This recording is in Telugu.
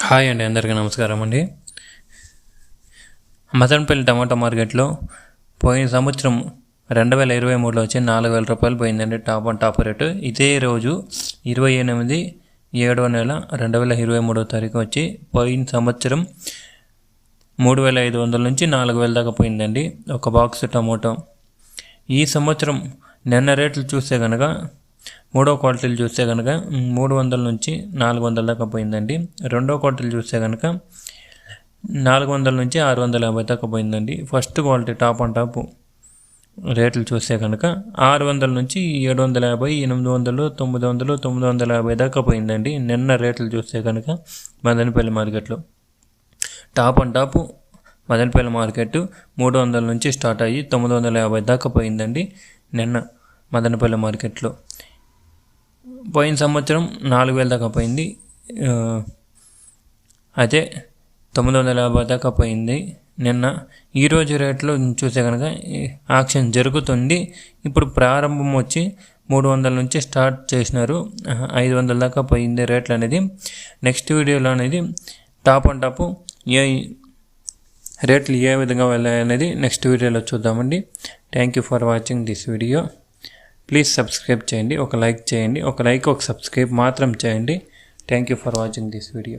హాయ్ అండి, అందరికీ నమస్కారం అండి. మదనపల్లి టమాటా మార్కెట్లో పోయిన సంవత్సరం 2023లో వచ్చి 4,000 రూపాయలు పోయిందండి టాప్ అండ్ టాప్ రేటు. ఇదే రోజు 28/7/2023 వచ్చి పోయిన సంవత్సరం 3,500 నుంచి 4,000 దాకా పోయిందండి ఒక బాక్స్ టమాటో. ఈ సంవత్సరం నిన్న రేట్లు చూస్తే కనుక మూడో క్వార్టర్లు చూస్తే కనుక 300 నుంచి 400 దాకా పోయిందండి. రెండో క్వార్టర్లు చూస్తే కనుక 400 నుంచి 650 దాకా పోయిందండి. First quality top and top రేట్లు చూస్తే కనుక 600 నుంచి 750, 800, 900, 950 దాకా పోయిందండి నిన్న రేట్లు చూస్తే కనుక మదనపల్లి మార్కెట్లో. Top and top Madanapalle market 300 నుంచి స్టార్ట్ అయ్యి 950 దాకా పోయిందండి నిన్న మదనపల్లి మార్కెట్లో. పోయిన సంవత్సరం 4,000 దాకా పోయింది, అదే 950 దాకా పోయింది నిన్న. ఈరోజు రేట్లో చూస్తే కనుక ఆక్షన్ జరుగుతుంది. ఇప్పుడు ప్రారంభం వచ్చి 300 నుంచి స్టార్ట్ చేసినారు, 500 దాకా పోయింది రేట్లు అనేది. నెక్స్ట్ వీడియోలో అనేది టాప్ అండ్ టాప్ రేట్లు ఏ విధంగా వెళ్ళాయి అనేది నెక్స్ట్ వీడియోలో చూద్దామండి. Thank you for watching this video. Please subscribe చేయండి, ఒక లైక్ చేయండి, ఒక సబ్స్క్రైబ్ మాత్రం చేయండి. Thank you for watching this video.